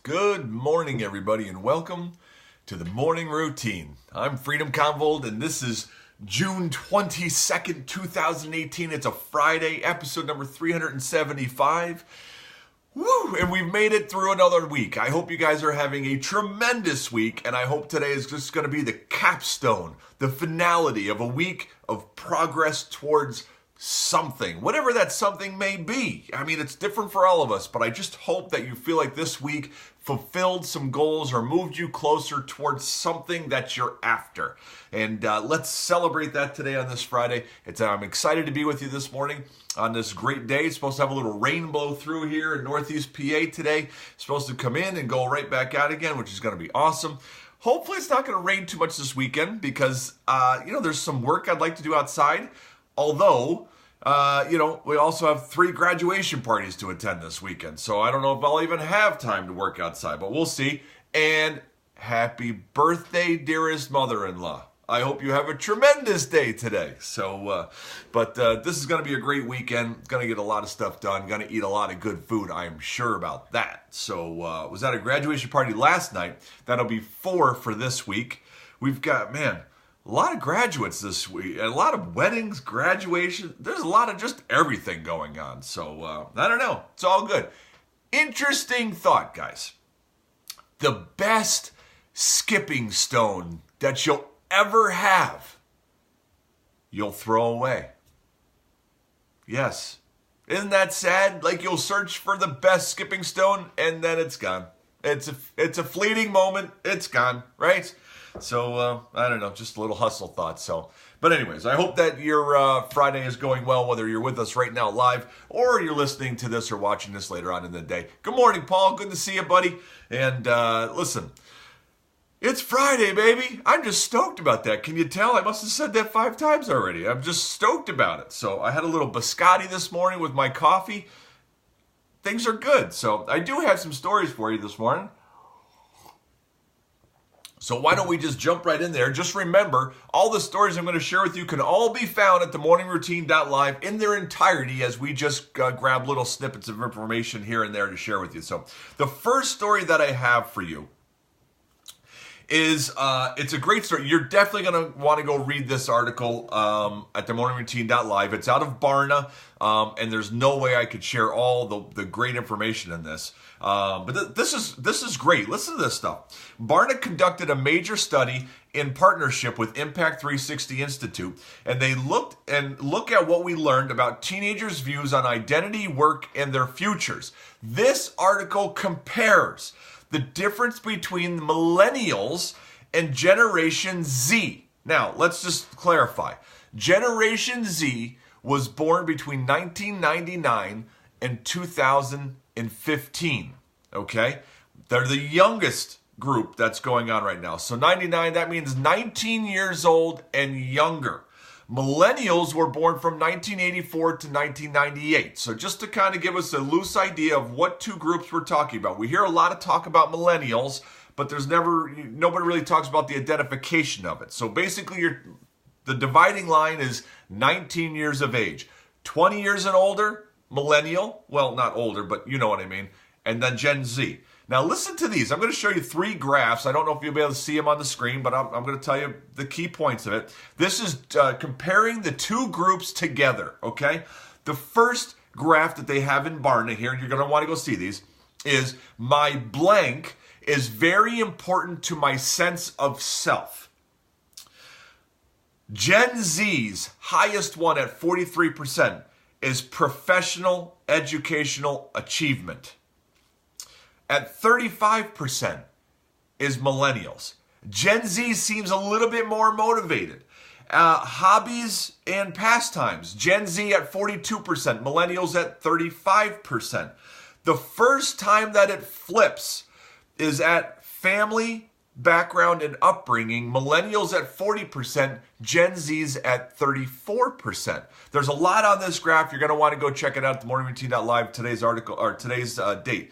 Good morning, everybody, and welcome to the morning routine. I'm Freedom Convold, and this is June 22nd, 2018. It's a Friday, episode number 375. Woo! And we've made it through another week. I hope you guys are having a tremendous week, and I hope today is just going to be the capstone, the finality of a week of progress towards something, whatever that something may be. I mean, it's different for all of us, but I just hope that you feel like this week fulfilled some goals or moved you closer towards something that you're after. And let's celebrate that today on this Friday. I'm excited to be with you this morning on this great day. It's supposed to have a little rainbow through here in Northeast PA today. It's supposed to come in and go right back out again, which is going to be awesome. Hopefully it's not going to rain too much this weekend because, there's some work I'd like to do outside. Although, we also have 3 graduation parties to attend this weekend. So I don't know if I'll even have time to work outside, but we'll see. And happy birthday, dearest mother-in-law. I hope you have a tremendous day today. But this is going to be a great weekend. Going to get a lot of stuff done. Going to eat a lot of good food. I am sure about that. So was at a graduation party last night. That'll be 4 for this week. We've got, a lot of graduates this week, a lot of weddings, graduation. There's a lot of just everything going on. So, I don't know. It's all good. Interesting thought, guys. The best skipping stone that you'll ever have, you'll throw away. Yes. Isn't that sad? Like you'll search for the best skipping stone and then it's gone. It's a fleeting moment. It's gone, right? So, I don't know, just a little hustle thought. But anyways, I hope that your Friday is going well, whether you're with us right now live or you're listening to this or watching this later on in the day. Good morning, Paul. Good to see you, buddy. And listen, it's Friday, baby. I'm just stoked about that. Can you tell? I must have said that 5 times already. I'm just stoked about it. So I had a little biscotti this morning with my coffee. Things are good. So I do have some stories for you this morning. So why don't we just jump right in there? Just remember, all the stories I'm going to share with you can all be found at themorningroutine.live in their entirety as we just grab little snippets of information here and there to share with you. So the first story that I have for you is, it's a great story. You're definitely going to want to go read this article at themorningroutine.live. It's out of Barna, and there's no way I could share all the great information in this. But this is great. Listen to this stuff. Barna conducted a major study in partnership with Impact 360 Institute, and they look at what we learned about teenagers' views on identity, work, and their futures. This article compares the difference between millennials and Generation Z. Now, let's just clarify. Generation Z was born between 1999 and 2015, okay? They're the youngest group that's going on right now. So 99, that means 19 years old and younger. Millennials were born from 1984 to 1998. So just to kind of give us a loose idea of what 2 groups we're talking about. We hear a lot of talk about millennials, but nobody really talks about the identification of it. So basically the dividing line is 19 years of age. 20 years and older, millennial. Well, not older, but you know what I mean. And then Gen Z. Now listen to these. I'm going to show you 3 graphs. I don't know if you'll be able to see them on the screen, but I'm going to tell you the key points of it. This is comparing the 2 groups together, okay? The first graph that they have in Barna here, and you're going to want to go see these, is my blank is very important to my sense of self. Gen Z's highest one at 43% is professional educational achievement. At 35% is millennials. Gen Z seems a little bit more motivated. Hobbies and pastimes. Gen Z at 42%, millennials at 35%. The first time that it flips is at family, background, and upbringing. Millennials at 40%, Gen Z's at 34%. There's a lot on this graph. You're going to want to go check it out at themorningroutine.live, today's article, or today's date.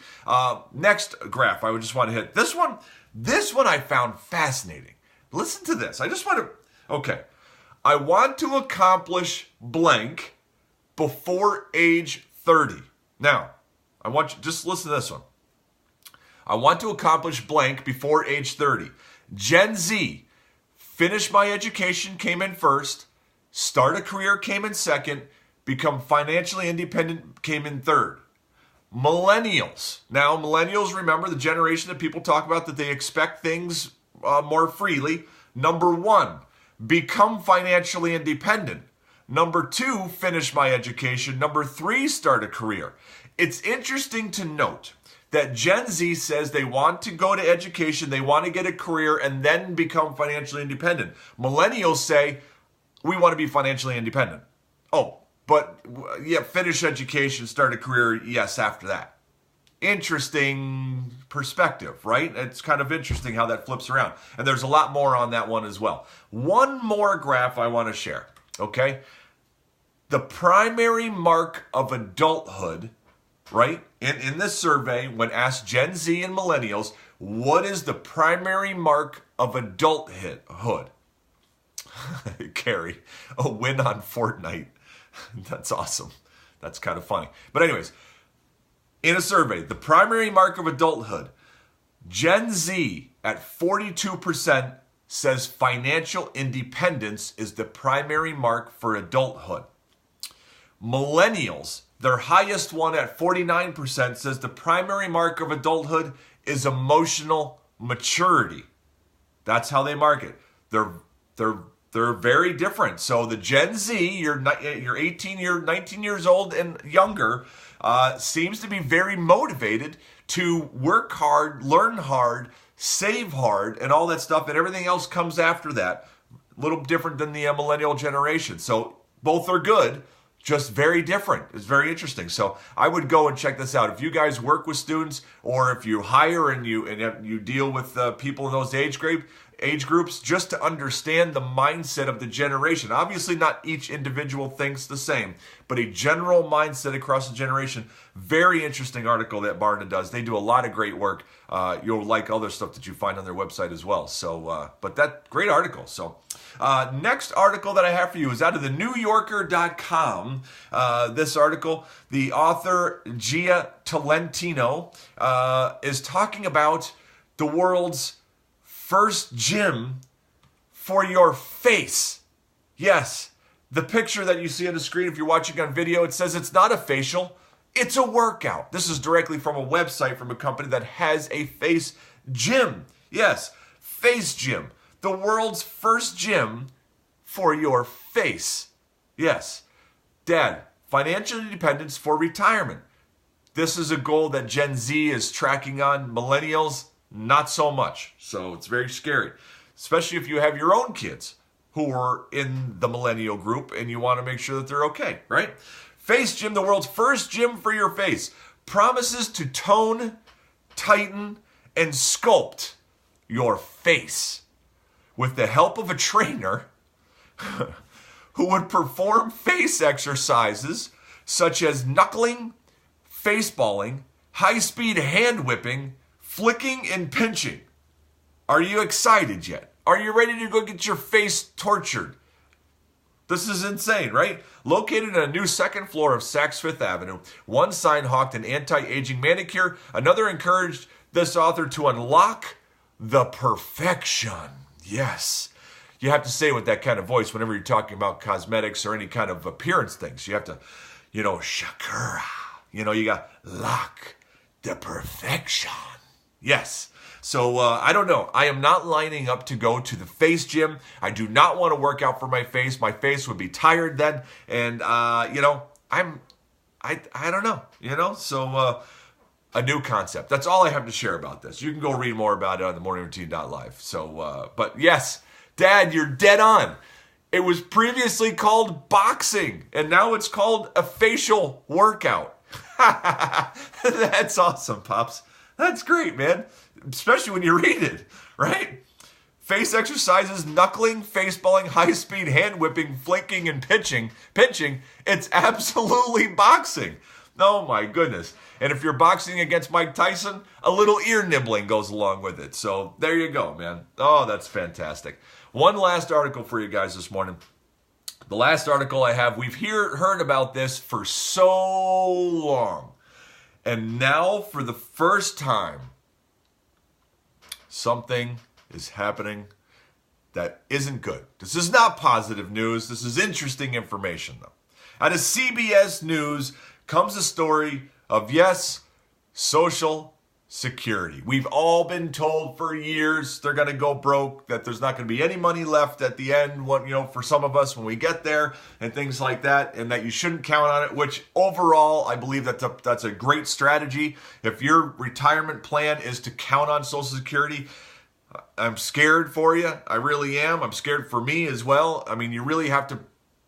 Next graph, I would just want to hit. This one I found fascinating. Listen to this. I want to accomplish blank before age 30. Now, I want you, just listen to this one. I want to accomplish blank before age 30. Gen Z, finish my education came in first, start a career came in second, become financially independent came in third. Millennials. Now, millennials, remember the generation that people talk about that they expect things more freely. Number 1, become financially independent. Number 2, finish my education. Number 3, start a career. It's interesting to note that Gen Z says they want to go to education, they want to get a career, and then become financially independent. Millennials say, we want to be financially independent. Oh, but yeah, finish education, start a career, yes, after that. Interesting perspective, right? It's kind of interesting how that flips around. And there's a lot more on that one as well. One more graph I want to share, okay? The primary mark of adulthood, right? In this survey, when asked Gen Z and millennials, what is the primary mark of adulthood? Carrie, a win on Fortnite. That's awesome. That's kind of funny. But anyways, in a survey, the primary mark of adulthood, Gen Z at 42% says financial independence is the primary mark for adulthood. Millennials, their highest one at 49%, says the primary mark of adulthood is emotional maturity. That's how they mark it. They're very different. So the Gen Z, you're 18, you're 19 years old and younger, seems to be very motivated to work hard, learn hard, save hard, and all that stuff, and everything else comes after that. A little different than the millennial generation. So both are good, just very different. It's very interesting. So I would go and check this out. If you guys work with students, or if you hire and you deal with people in those age groups, just to understand the mindset of the generation. Obviously, not each individual thinks the same, but a general mindset across the generation. Very interesting article that Barna does. They do a lot of great work. You'll like other stuff that you find on their website as well. So, but that great article. So, next article that I have for you is out of the NewYorker.com. This article, the author Gia Tolentino is talking about the world's first gym for your face. Yes, the picture that you see on the screen, if you're watching on video, it says it's not a facial, it's a workout. This is directly from a website from a company that has a face gym. Yes, face gym. The world's first gym for your face. Yes. Dad, financial independence for retirement. This is a goal that Gen Z is tracking on. Millennials, not so much. So it's very scary, especially if you have your own kids who are in the millennial group and you want to make sure that they're okay, right? Face Gym, the world's first gym for your face, promises to tone, tighten, and sculpt your face with the help of a trainer who would perform face exercises such as knuckling, faceballing, high-speed hand whipping, flicking, and pinching. Are you excited yet? Are you ready to go get your face tortured? This is insane, right? Located on a new second floor of Saks Fifth Avenue, one sign hawked an anti-aging manicure, another encouraged this author to unlock the perfection. Yes. You have to say it with that kind of voice whenever you're talking about cosmetics or any kind of appearance things. You have to, Shakira. You got lock the perfection. Yes. So I don't know. I am not lining up to go to the face gym. I do not want to work out for my face. My face would be tired then. And, I don't know, So a new concept. That's all I have to share about this. You can go read more about it on themorningroutine.live. So, but yes, Dad, you're dead on. It was previously called boxing, and now it's called a facial workout. That's awesome, Pops. That's great, man. Especially when you read it, right? Face exercises, knuckling, faceballing, high-speed hand whipping, flinking, and pinching. It's absolutely boxing. Oh, my goodness. And if you're boxing against Mike Tyson, a little ear nibbling goes along with it. So there you go, man. Oh, that's fantastic. One last article for you guys this morning. The last article I have, we've heard about this for so long. And now, for the first time, something is happening that isn't good. This is not positive news. This is interesting information, though. Out of CBS News comes a story of, yes, Social Security. We've all been told for years they're going to go broke, that there's not going to be any money left at the end, for some of us when we get there and things like that, and that you shouldn't count on it, which overall, I believe that's a great strategy. If your retirement plan is to count on Social Security, I'm scared for you. I really am. I'm scared for me as well. I mean, you really have to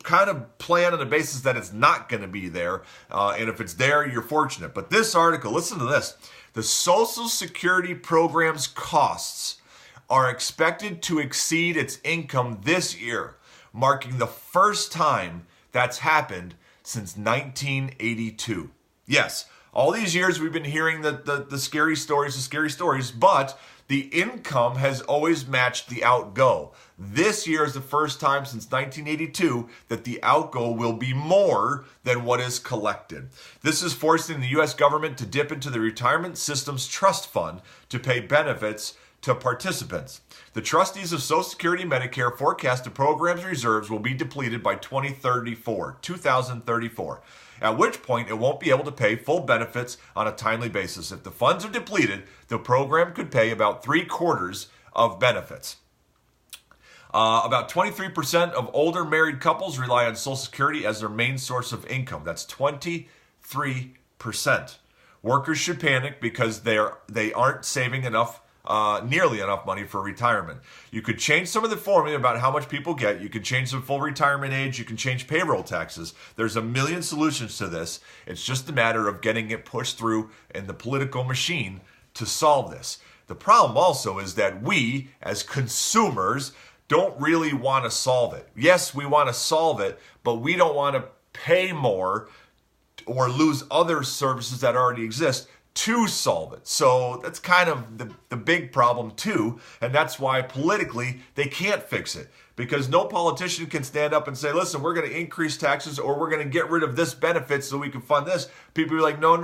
kind of plan on the basis that it's not going to be there. And if it's there, you're fortunate. But this article, listen to this. The Social Security program's costs are expected to exceed its income this year, marking the first time that's happened since 1982. Yes, all these years we've been hearing the scary stories, but the income has always matched the outgo. This year is the first time since 1982 that the outgo will be more than what is collected. This is forcing the U.S. government to dip into the retirement system's trust fund to pay benefits to participants. The trustees of Social Security and Medicare forecast the program's reserves will be depleted by 2034, at which point it won't be able to pay full benefits on a timely basis. If the funds are depleted, the program could pay about 3/4 of benefits. About 23% of older married couples rely on Social Security as their main source of income. That's 23%. Workers should panic because they aren't saving nearly enough money for retirement. You could change some of the formula about how much people get. You can change the full retirement age. You can change payroll taxes. There's a million solutions to this. It's just a matter of getting it pushed through in the political machine to solve this. The problem also is that we, as consumers, don't really want to solve it. Yes, we want to solve it, but we don't want to pay more or lose other services that already exist to solve it. So that's kind of the big problem too, and that's why politically they can't fix it, because no politician can stand up and say, listen, we're going to increase taxes or we're going to get rid of this benefit so we can fund this. People are like, no,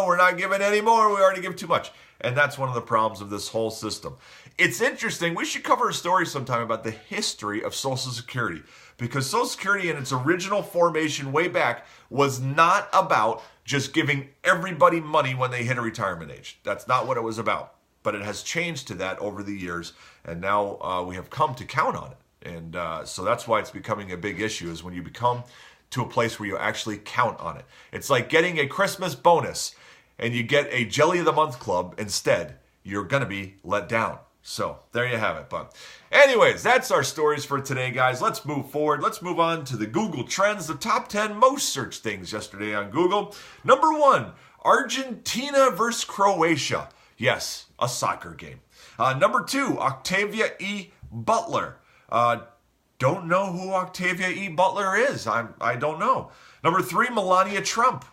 we're not giving any more. We already give too much. And that's one of the problems of this whole system. It's interesting. We should cover a story sometime about the history of Social Security, because Social Security in its original formation way back was not about just giving everybody money when they hit a retirement age. That's not what it was about. But it has changed to that over the years, and now we have come to count on it. And so that's why it's becoming a big issue, is when you become to a place where you actually count on it. It's like getting a Christmas bonus and you get a Jelly of the Month club instead. You're going to be let down. So there you have it. But anyways, that's our stories for today, guys. Let's move forward. Let's move on to the Google Trends, the top 10 most searched things yesterday on Google. Number 1, Argentina versus Croatia. Yes, a soccer game. Number 2, Octavia E. Butler. Don't know who Octavia E. Butler is. I don't know. Number 3, Melania Trump.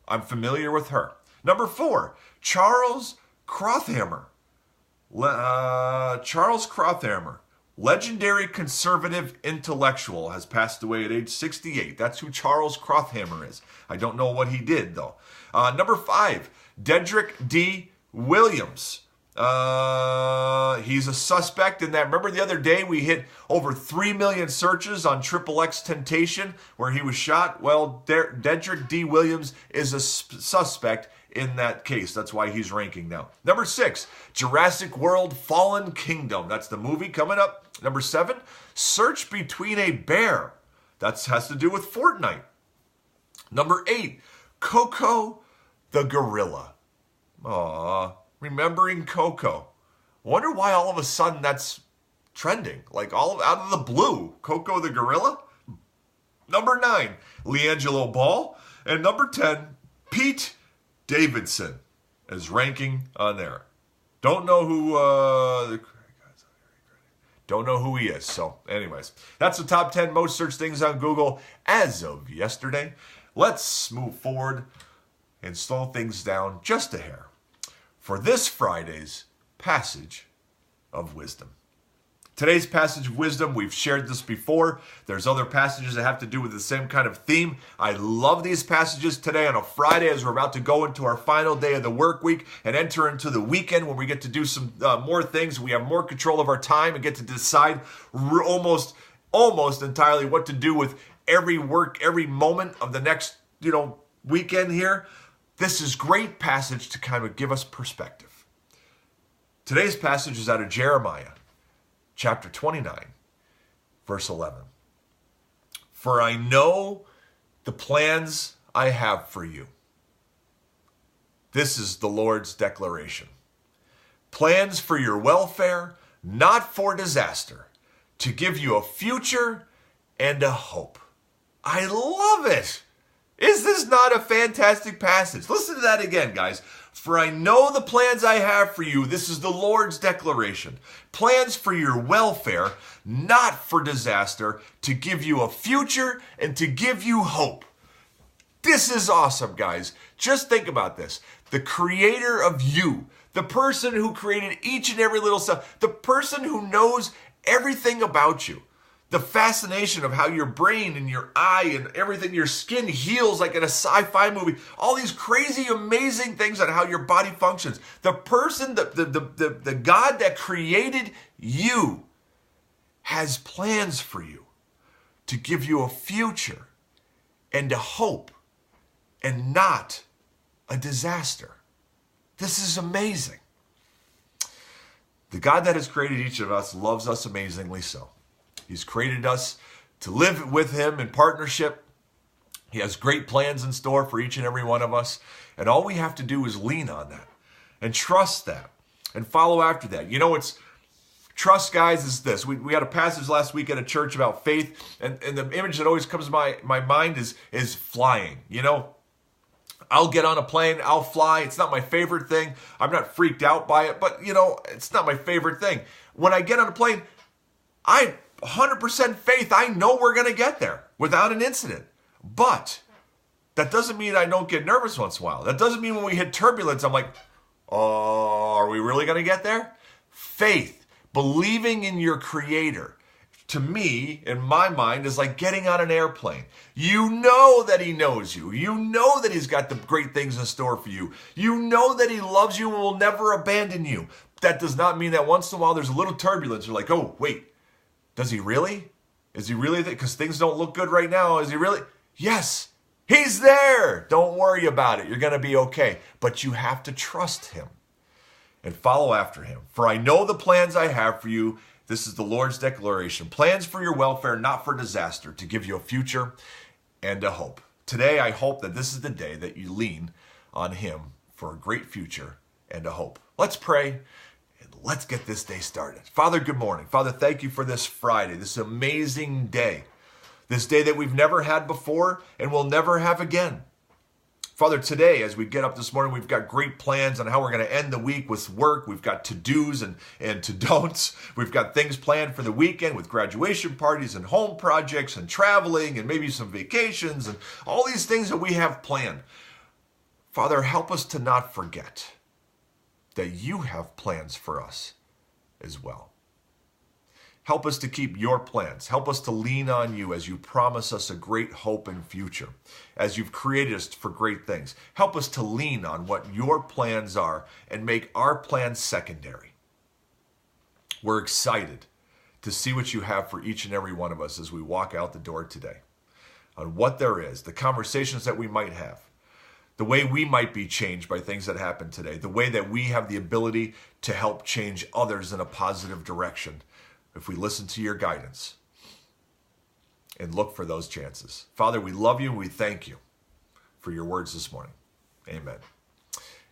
I'm familiar with her. Number 4, Charles Krauthammer. Charles Krauthammer, legendary conservative intellectual, has passed away at age 68. That's who Charles Krauthammer is. I don't know what he did, though. Number 5, Dedrick D. Williams. He's a suspect in that. Remember the other day we hit over 3 million searches on XXX Temptation where he was shot? Well, Dedrick D. Williams is a suspect in that case. That's why he's ranking now. Number 6, Jurassic World Fallen Kingdom. That's the movie coming up. Number 7, Search Between a Bear. That has to do with Fortnite. Number 8, Coco the Gorilla. Aww. Remembering Coco. Wonder why all of a sudden that's trending. Like all out of the blue. Coco the Gorilla. Number 9, LiAngelo Ball. And number 10, Pete Davidson is ranking on there. Don't know who he is. So anyways, that's the top 10 most searched things on Google as of yesterday. Let's move forward and slow things down just a hair for this Friday's Passage of Wisdom. Today's passage of wisdom, we've shared this before. There's other passages that have to do with the same kind of theme. I love these passages today on a Friday as we're about to go into our final day of the work week and enter into the weekend when we get to do some more things. We have more control of our time and get to decide almost entirely what to do with every moment of the next, weekend here. This is great passage to kind of give us perspective. Today's passage is out of Jeremiah. Chapter 29, verse 11. For I know the plans I have for you. This is the Lord's declaration. Plans for your welfare, not for disaster, to give you a future and a hope. I love it. Is this not a fantastic passage? Listen to that again, guys. For I know the plans I have for you. This is the Lord's declaration. Plans for your welfare, not for disaster, to give you a future and to give you hope. This is awesome, guys. Just think about this. The creator of you, the person who created each and every little cell, the person who knows everything about you. The fascination of how your brain and your eye and everything, your skin heals like in a sci-fi movie. All these crazy, amazing things on how your body functions. The person, the God that created you has plans for you to give you a future and a hope and not a disaster. This is amazing. The God that has created each of us loves us amazingly so. He's created us to live with him in partnership. He has great plans in store for each and every one of us. And all we have to do is lean on that and trust that and follow after that. Trust, guys, is this. We had a passage last week at a church about faith. And the image that always comes to my mind is flying. I'll get on a plane, I'll fly. It's not my favorite thing. I'm not freaked out by it, but it's not my favorite thing. When I get on a plane, I 100% faith, I know we're going to get there without an incident. But that doesn't mean I don't get nervous once in a while. That doesn't mean when we hit turbulence, I'm like, oh, are we really going to get there? Faith, believing in your creator, to me, in my mind, is like getting on an airplane. You know that he knows you. You know that he's got the great things in store for you. You know that he loves you and will never abandon you. That does not mean that once in a while there's a little turbulence. You're like, oh, wait. Does he really? Is he really there? Because things don't look good right now. Is he really? Yes, he's there. Don't worry about it. You're going to be okay. But you have to trust him and follow after him. For I know the plans I have for you. This is the Lord's declaration. Plans for your welfare, not for disaster, to give you a future and a hope. Today, I hope that this is the day that you lean on him for a great future and a hope. Let's pray. Let's get this day started. Father, good morning. Father, thank you for this Friday, this amazing day, this day that we've never had before and will never have again. Father, today, as we get up this morning, we've got great plans on how we're going to end the week with work. We've got to-dos and to-don'ts. We've got things planned for the weekend with graduation parties and home projects and traveling and maybe some vacations and all these things that we have planned. Father, help us to not forget that you have plans for us as well. Help us to keep your plans. Help us to lean on you as you promise us a great hope and future, as you've created us for great things. Help us to lean on what your plans are and make our plans secondary. We're excited to see what you have for each and every one of us as we walk out the door today, on what there is, the conversations that we might have, the way we might be changed by things that happen today, the way that we have the ability to help change others in a positive direction if we listen to your guidance and look for those chances. Father, we love you and we thank you for your words this morning. Amen.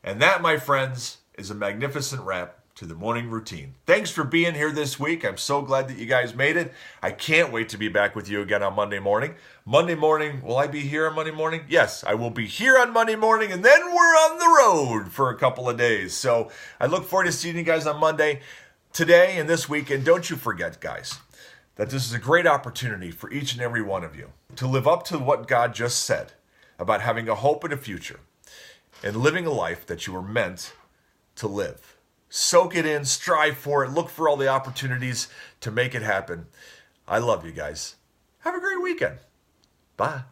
And that, my friends, is a magnificent wrap to the morning routine. Thanks for being here this week. I'm so glad that you guys made it. I can't wait to be back with you again on Monday morning. Monday morning, will I be here on Monday morning? Yes, I will be here on Monday morning, and then we're on the road for a couple of days. So I look forward to seeing you guys on Monday, today, and this week. And don't you forget, guys, that this is a great opportunity for each and every one of you to live up to what God just said about having a hope and a future and living a life that you were meant to live. Soak it in, strive for it, look for all the opportunities to make it happen. I love you guys. Have a great weekend. Bye.